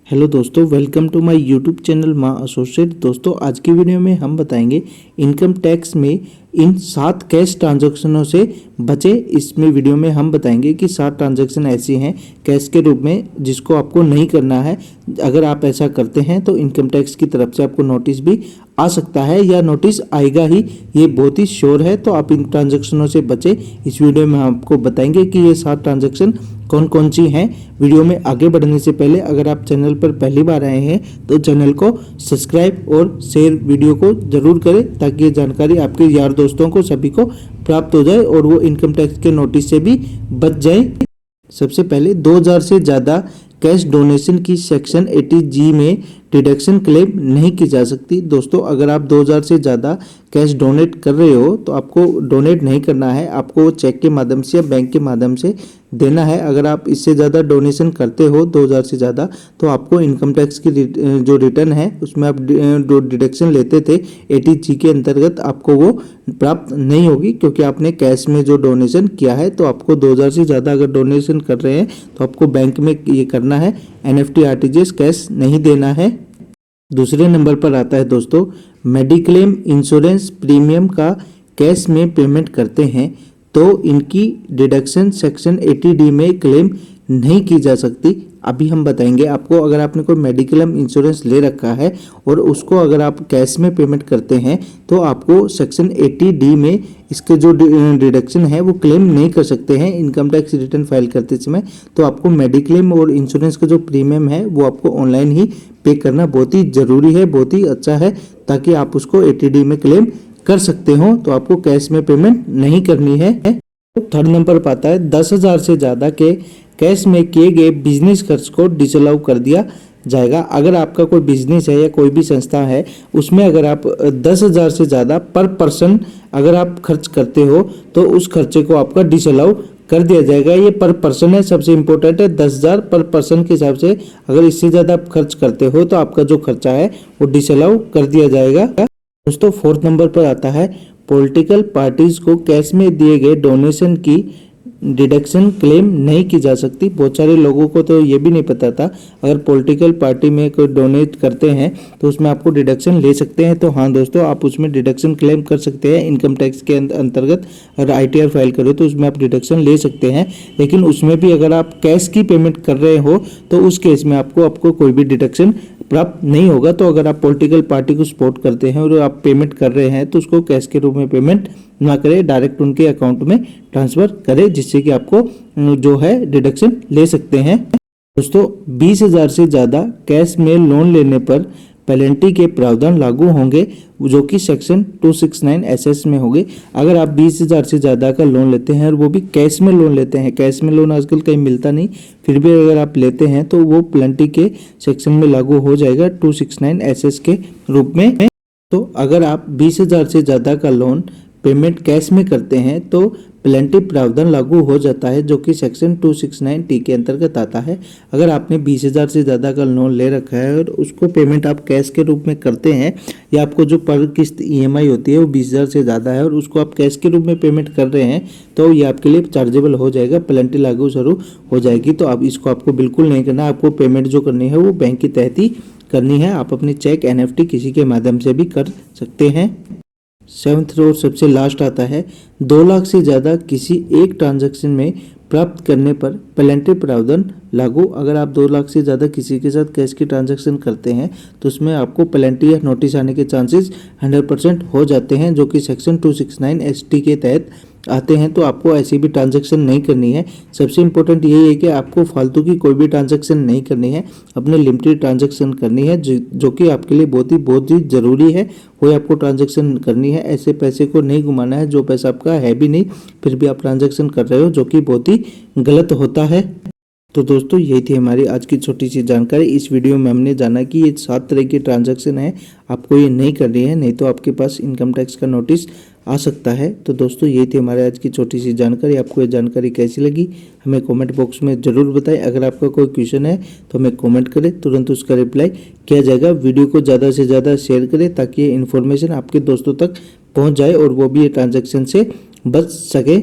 Hello दोस्तों, welcome to my YouTube channel Maa associate. दोस्तों, आज की वीडियो में हम बताएंगे इनकम टैक्स में इन 7 कैश ट्रांजैक्शनों से बचे। इसमें वीडियो में हम बताएंगे कि 7 ट्रांजैक्शन ऐसी हैं कैश के रूप में जिसको आपको नहीं करना है। अगर आप ऐसा करते हैं तो इनकम टैक्स की तरफ से आपको नोटिस भी आ सकता है या नोटिस आएगा ही, ये बहुत ही श्योर है। तो आप इन ट्रांजैक्शनों से बचे। इस वीडियो में हम आपको बताएंगे कि ये 7 ट्रांजैक्शन कौन कौन सी हैं। वीडियो में आगे बढ़ने से पहले अगर आप चैनल पर पहली बार आए हैं तो चैनल को सब्सक्राइब और शेयर वीडियो को जरूर करें ताकि ये जानकारी आपके यार दोस्तों को सभी को प्राप्त हो जाए और वो इनकम टैक्स के नोटिस से भी बच जाए। सबसे पहले 2000 से ज़्यादा कैश डोनेशन की सेक्शन 80G में डिडक्शन क्लेम नहीं की जा सकती। दोस्तों, अगर आप 2000 से ज़्यादा कैश डोनेट कर रहे हो तो आपको डोनेट नहीं करना है, आपको चेक के माध्यम से या बैंक के माध्यम से देना है। अगर आप इससे ज़्यादा डोनेशन करते हो 2000 से ज़्यादा तो आपको इनकम टैक्स की जो रिटर्न है उसमें आप जो डिडक्शन लेते थे 80G के अंतर्गत आपको वो प्राप्त नहीं होगी, क्योंकि आपने कैश में जो डोनेशन किया है। तो आपको 2000 से ज़्यादा अगर डोनेशन कर रहे हैं तो आपको बैंक में ये करना है, NEFT RTGS कैश नहीं देना है। दूसरे नंबर पर आता है दोस्तों, मेडिक्लेम इंश्योरेंस प्रीमियम का कैश में पेमेंट करते हैं तो इनकी डिडक्शन सेक्शन 80D में क्लेम नहीं की जा सकती। अभी हम बताएंगे आपको। अगर आपने कोई मेडिक्लेम इंश्योरेंस ले रखा है और उसको अगर आप कैश में पेमेंट करते हैं तो आपको सेक्शन 80D में इसके जो डिडक्शन है वो क्लेम नहीं कर सकते हैं इनकम टैक्स रिटर्न फाइल करते समय। तो आपको मेडिक्लेम और इंश्योरेंस का जो प्रीमियम है वो आपको ऑनलाइन ही पे करना बहुत ही ज़रूरी है, बहुत ही अच्छा है, ताकि आप उसको 80D में क्लेम कर सकते हो। तो आपको कैश में पेमेंट नहीं करनी है। थर्ड नंबर पर आता है 10,000 से ज़्यादा के कैश में किए गए बिजनेस खर्च को डिसअलाउ कर दिया जाएगा। अगर आपका कोई बिजनेस है या कोई भी संस्था है उसमें अगर आप 10,000 से ज़्यादा पर पर्सन अगर आप खर्च करते हो तो उस खर्चे को आपका डिसअलाउ कर दिया जाएगा। ये पर पर्सन है, सबसे इम्पोर्टेंट है। 10,000 पर पर्सन के हिसाब से अगर इससे ज़्यादा आप खर्च करते हो तो आपका जो खर्चा है वो डिसअलाउ कर दिया जाएगा। दोस्तों, फोर्थ नंबर पर आता है पॉलिटिकल पार्टीज को कैश में दिए गए डोनेशन की डिडक्शन क्लेम नहीं की जा सकती। बहुत सारे लोगों को तो ये भी नहीं पता था, अगर पॉलिटिकल पार्टी में कोई डोनेट करते हैं तो उसमें आपको डिडक्शन ले सकते हैं। तो हाँ दोस्तों, आप उसमें डिडक्शन क्लेम कर सकते हैं इनकम टैक्स के अंतर्गत। अगर ITR फाइल करो तो उसमें आप डिडक्शन ले सकते हैं, लेकिन उसमें भी अगर आप कैश की पेमेंट कर रहे हो तो उस केस में आपको कोई भी डिडक्शन प्राप्त नहीं होगा। तो अगर आप पॉलिटिकल पार्टी को सपोर्ट करते हैं और आप पेमेंट कर रहे हैं तो उसको कैश के रूप में पेमेंट ना करें, डायरेक्ट उनके अकाउंट में ट्रांसफर करें, जिससे कि आपको जो है डिडक्शन ले सकते हैं। दोस्तों, 20,000 से ज़्यादा कैश में लोन लेने पर पेनल्टी के प्रावधान लागू होंगे, जो कि सेक्शन 269 SS में होंगे। अगर आप 20,000 से ज़्यादा का लोन लेते हैं और वो भी कैश में लोन लेते हैं, कैश में लोन आजकल कहीं मिलता नहीं, फिर भी अगर आप लेते हैं तो वो पेनल्टी के सेक्शन में लागू हो जाएगा 269 SS के रूप में। तो अगर आप 20,000 से ज़्यादा का लोन पेमेंट कैश में करते हैं तो पेनल्टी प्रावधान लागू हो जाता है, जो कि सेक्शन 269T के अंतर्गत आता है। अगर आपने 20,000 से ज़्यादा का लोन ले रखा है और उसको पेमेंट आप कैश के रूप में करते हैं या आपको जो पर किस्त EMI होती है वो 20,000 से ज़्यादा है और उसको आप कैश के रूप में पेमेंट कर रहे हैं तो ये आपके लिए चार्जेबल हो जाएगा, पेनल्टी लागू शुरू हो जाएगी। तो अब इसको आपको बिल्कुल नहीं करना। आपको पेमेंट जो करनी है वो बैंक के तहत ही करनी है। आप अपनी चेक NEFT किसी के माध्यम से भी कर सकते हैं। 7th और सबसे लास्ट आता है 2 लाख से ज़्यादा किसी एक ट्रांजैक्शन में प्राप्त करने पर पेनल्टी प्रावधान लागू। अगर आप 2 लाख से ज़्यादा किसी के साथ कैश की ट्रांजैक्शन करते हैं तो उसमें आपको पेनल्टी या नोटिस आने के चांसेस 100% हो जाते हैं, जो कि सेक्शन 269 ST के तहत आते हैं। तो आपको ऐसी भी ट्रांजैक्शन नहीं करनी है। सबसे इम्पोर्टेंट यही है कि आपको फालतू की कोई भी ट्रांजैक्शन नहीं करनी है, अपने लिमिटेड ट्रांजैक्शन करनी है, जो कि आपके लिए बहुत ही ज़रूरी है। वही आपको ट्रांजैक्शन करनी है। ऐसे पैसे को नहीं घुमाना है जो पैसा आपका है भी नहीं, फिर भी आप ट्रांजैक्शन कर रहे हो, जो कि बहुत ही गलत होता है। तो दोस्तों, यही थी हमारी आज की छोटी सी जानकारी। इस वीडियो में हमने जाना कि ये 7 तरह की ट्रांजैक्शन है, आपको ये नहीं करनी है, नहीं तो आपके पास इनकम टैक्स का नोटिस आ सकता है। तो दोस्तों, यही थी हमारे आज की छोटी सी जानकारी। आपको ये जानकारी कैसी लगी हमें कमेंट बॉक्स में ज़रूर बताएं। अगर आपका कोई क्वेश्चन है तो हमें कमेंट करें, तुरंत उसका रिप्लाई किया जाएगा। वीडियो को ज़्यादा से ज़्यादा शेयर करें ताकि ये इन्फॉर्मेशन आपके दोस्तों तक पहुँच जाए और वो भी ये ट्रांजैक्शन से बच सके।